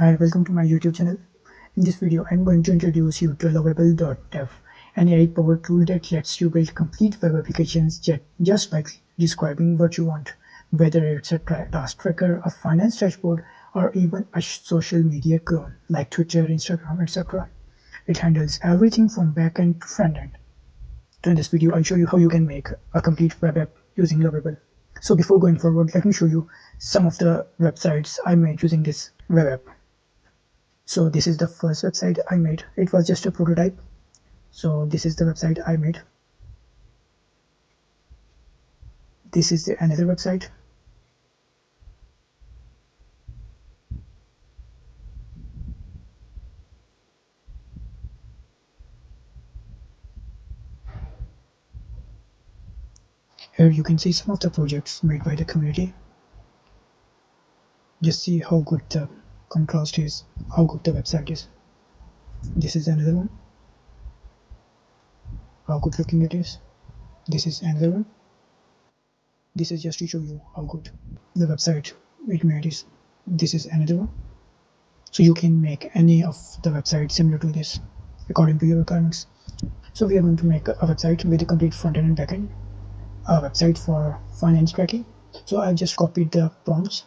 Hi, welcome to my YouTube channel. In this video, I'm going to introduce you to Lovable.dev, an AI-powered tool that lets you build complete web applications just by describing what you want, whether it's a task tracker, a finance dashboard, or even a social media clone like Twitter, Instagram, etc. It handles everything from backend to frontend. So in this video, I'll show you how you can make a complete web app using Lovable. So before going forward, let me show you some of the websites I made using this web app. So this is the first website I made. It was just a prototype. So this is the website I made. This is another website. Here you can see some of the projects made by the community. Just see how good the contrast is, how good the website is. This is another one. How good looking it is. This is another one. This is just to show you how good the website it made is. This is another one. So you can make any of the websites similar to this according to your requirements. So we are going to make a website with a complete front end and back end, a website for finance tracking. So I've just copied the prompts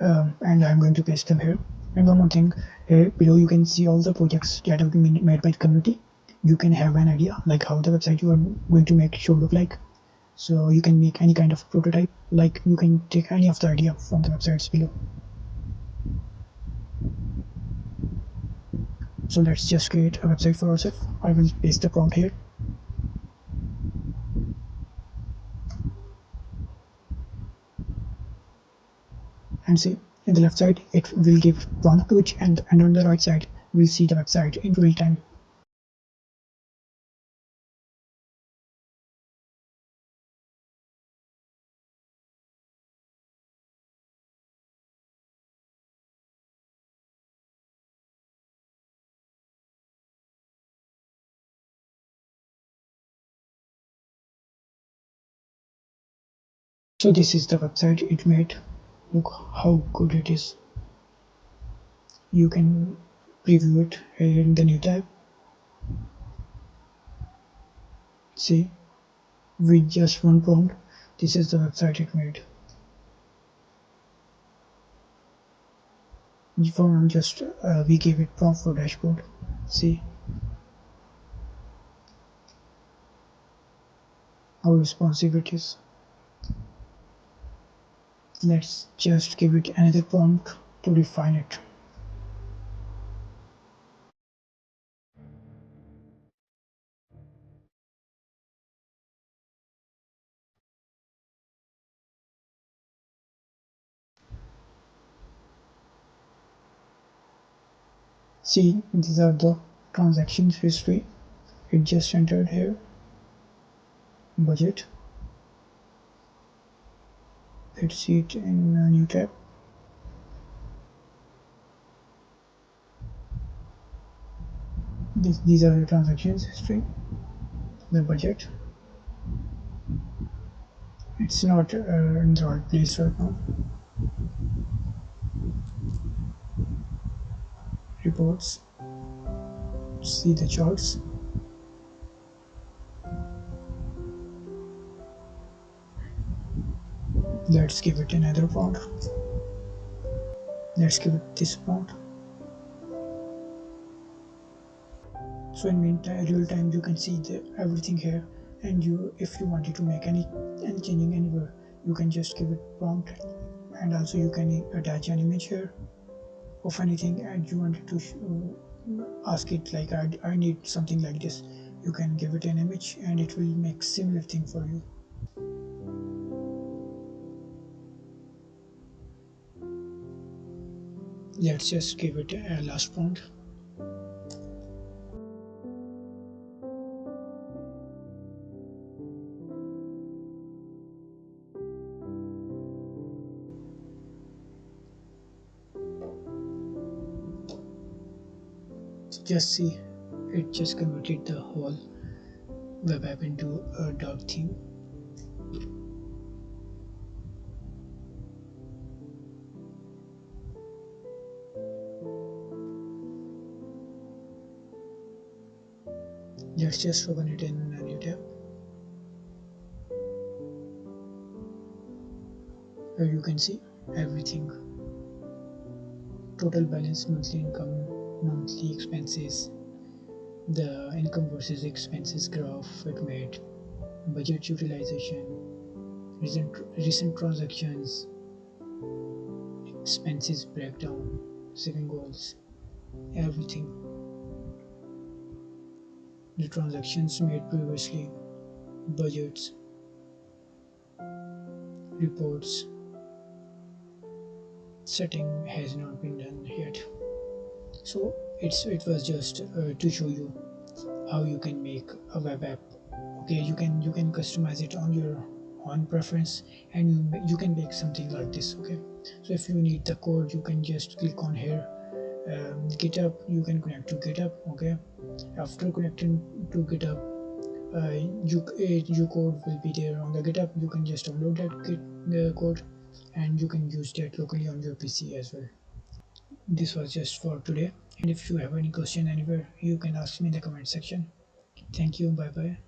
and I'm going to paste them here. And one more thing, here below you can see all the projects that have been made by the community. You can have an idea like how the website you are going to make should look like. So you can make any kind of prototype, like you can take any of the idea from the websites below. So let's just create a website for ourselves. I will paste the prompt here. And see, in the left side it will give prompt to which and on the right side we'll see the website in real time. So this is the website it made. Look how good it is. You can preview it here in the new tab. See, with just one prompt, this is the website it made. For just we gave it prompt for dashboard. See how responsive it is. Let's just give it another prompt to refine it. See, these are the transactions history. It just entered here. Budget. Let's see it in a new tab. These are the transactions history. The budget. It's not in the right place right now. Reports. See the charts. Let's give it another prompt. Let's give it this prompt. So in meantime, real time you can see everything here, and if you wanted to make any changing anywhere, you can just give it prompt, and also you can attach an image here of anything, and you wanted to ask it like I need something like this. You can give it an image and it will make similar thing for you. Let's just give it a last prompt. So just see, it just converted the whole web app into a dog theme. Let's just open it in a new tab. Here you can see everything: total balance, monthly income, monthly expenses, the income versus expenses graph it made, budget utilization, recent transactions, expenses breakdown, saving goals, everything, the transactions made previously, budgets, reports. Setting has not been done yet. So it was just to show you how you can make a web app. Okay, you can customize it on your own preference, and you can make something like this. Okay, so if you need the code, you can just click on here, GitHub. You can connect to GitHub. Okay, after connecting to GitHub, your code will be there on the GitHub. You can just download the code, and you can use that locally on your PC as well. This was just for today, and if you have any question anywhere, you can ask me in the comment section. Thank you. Bye bye.